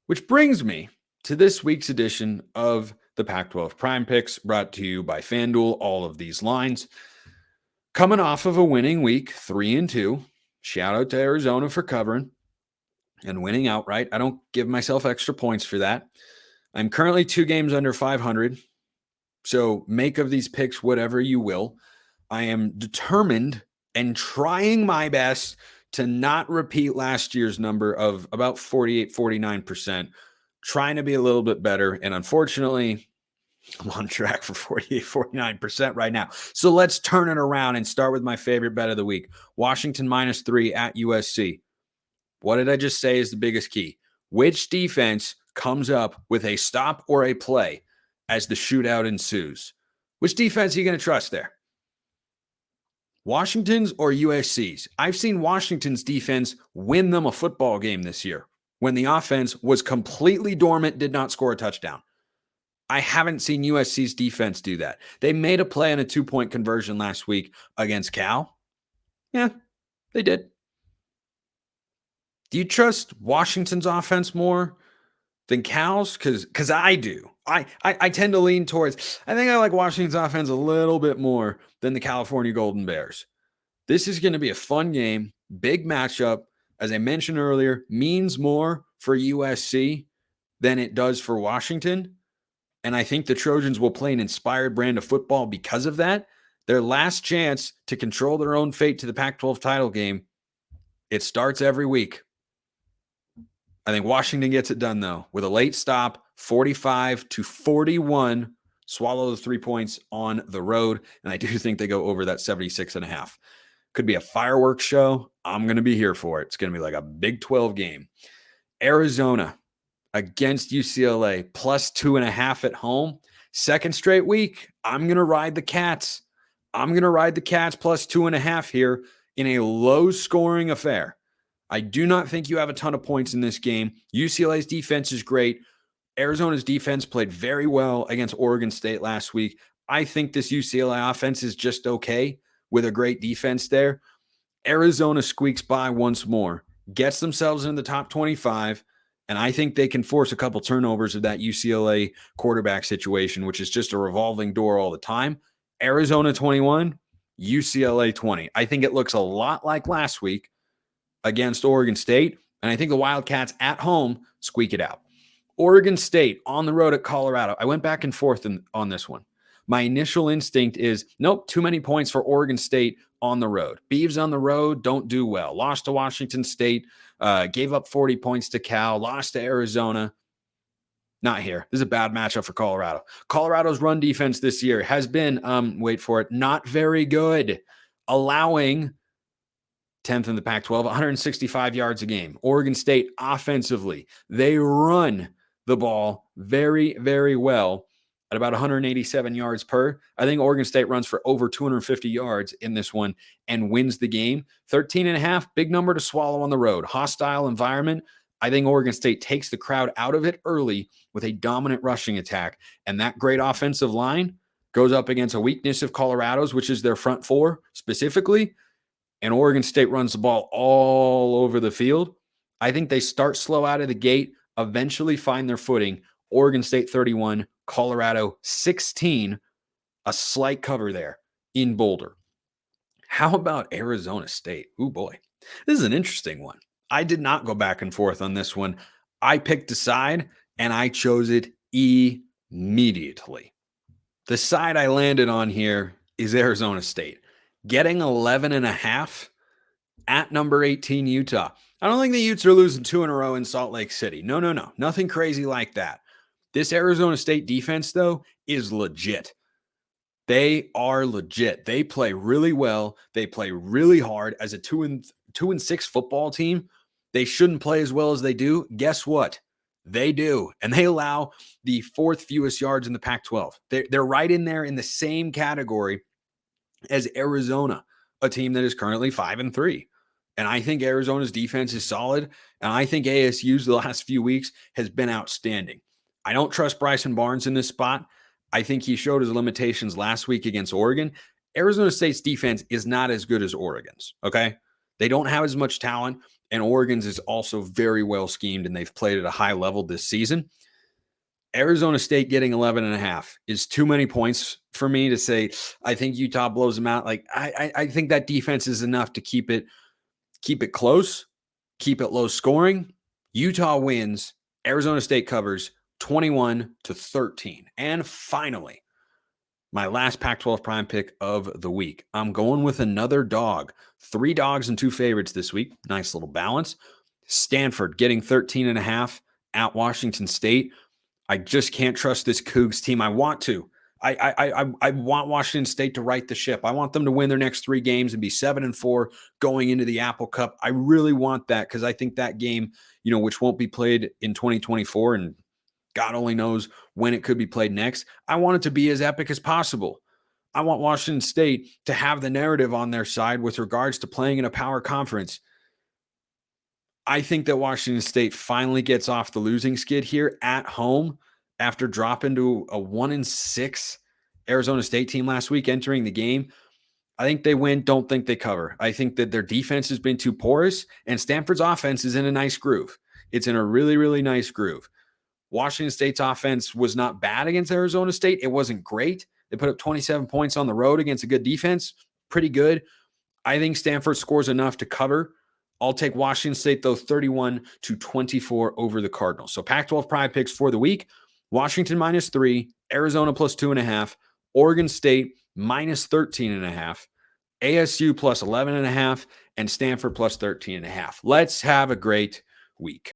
Which brings me to this week's edition of the Pac-12 Prime Picks, brought to you by FanDuel. All of these lines coming off of a winning week, 3-2. Shout out to Arizona for covering and winning outright. I don't give myself extra points for that. I'm currently 2 games under 500, so make of these picks whatever you will. I am determined and trying my best to not repeat last year's number of about 48, 49%, trying to be a little bit better. And unfortunately, I'm on track for 48, 49% right now. So let's turn it around and start with my favorite bet of the week. Washington -3 at USC. What did I just say is the biggest key? Which defense comes up with a stop or a play as the shootout ensues? Which defense are you going to trust there? Washington's or USC's? I've seen Washington's defense win them a football game this year when the offense was completely dormant, did not score a touchdown. I haven't seen USC's defense do that. They made a play on a 2-point conversion last week against Cal. Yeah, they did. Do you trust Washington's offense more than Cal's? Because I do. I tend to lean towards, I think I like Washington's offense a little bit more than the California Golden Bears. This is going to be a fun game, big matchup. As I mentioned earlier, means more for USC than it does for Washington. And I think the Trojans will play an inspired brand of football because of that. Their last chance to control their own fate to the Pac-12 title game, it starts every week. I think Washington gets it done, though, with a late stop, 45-41, swallow the 3 points on the road. And I do think they go over that 76.5. Could be a fireworks show. I'm going to be here for it. It's going to be like a Big 12 game. Arizona against UCLA, +2.5 at home. Second straight week, I'm going to ride the Cats. I'm going to ride the Cats +2.5 here in a low-scoring affair. I do not think you have a ton of points in this game. UCLA's defense is great. Arizona's defense played very well against Oregon State last week. I think this UCLA offense is just okay with a great defense there. Arizona squeaks by once more, gets themselves in the top 25, and I think they can force a couple turnovers of that UCLA quarterback situation, which is just a revolving door all the time. Arizona 21, UCLA 20. I think it looks a lot like last week against Oregon State, and I think the Wildcats at home squeak it out. Oregon State on the road at Colorado. I went back and forth on this one. My initial instinct is, nope, too many points for Oregon State on the road. Beavs on the road don't do well. Lost to Washington State, gave up 40 points to Cal, lost to Arizona. Not here. This is a bad matchup for Colorado. Colorado's run defense this year has been, wait for it, not very good, allowing 10th in the Pac-12, 165 yards a game. Oregon State offensively, they run the ball very, very well at about 187 yards per. I think Oregon State runs for over 250 yards in this one and wins the game. 13.5, big number to swallow on the road. Hostile environment. I think Oregon State takes the crowd out of it early with a dominant rushing attack. And that great offensive line goes up against a weakness of Colorado's, which is their front four specifically. And Oregon State runs the ball all over the field. I think they start slow out of the gate, eventually find their footing. Oregon State 31, Colorado 16, a slight cover there in Boulder. How about Arizona State? Oh boy, this is an interesting one. I did not go back and forth on this one. I picked a side and I chose it immediately. The side I landed on here is Arizona State. Getting 11.5 at number 18, Utah. I don't think the Utes are losing 2 in a row in Salt Lake City. No. Nothing crazy like that. This Arizona State defense, though, is legit. They are legit. They play really well. They play really hard. As a 2-6 football team, they shouldn't play as well as they do. Guess what? They do. And they allow the 4th fewest yards in the Pac-12. They're right in there in the same category as Arizona, a team that is currently 5-3. And I think Arizona's defense is solid. And I think ASU's the last few weeks has been outstanding. I don't trust Bryson Barnes in this spot. I think he showed his limitations last week against Oregon. Arizona State's defense is not as good as Oregon's, okay? They don't have as much talent. and Oregon's is also very well schemed, and they've played at a high level this season. Arizona State getting 11.5 is too many points for me to say, I think Utah blows them out. Like, I think that defense is enough to keep it close, keep it low scoring. Utah wins, Arizona State covers 21-13. And finally, my last Pac-12 prime pick of the week. I'm going with another dog. 3 dogs and 2 favorites this week. Nice little balance. Stanford getting 13.5 at Washington State. I just can't trust this Cougs team. I want to. I want Washington State to right the ship. I want them to win their next 3 games and be 7-4 going into the Apple Cup. I really want that because I think that game, which won't be played in 2024 and God only knows when it could be played next, I want it to be as epic as possible. I want Washington State to have the narrative on their side with regards to playing in a power conference. I think that Washington State finally gets off the losing skid here at home after dropping to a 1-6 Arizona State team last week entering the game. I think they win, don't think they cover. I think that their defense has been too porous, and Stanford's offense is in a nice groove. It's in a really, really nice groove. Washington State's offense was not bad against Arizona State. It wasn't great. They put up 27 points on the road against a good defense. Pretty good. I think Stanford scores enough to cover. I'll take Washington State, though, 31-24 over the Cardinals. So Pac-12 prime picks for the week. Washington -3, Arizona +2.5, Oregon State -13.5, ASU +11.5, and Stanford +13.5. Let's have a great week.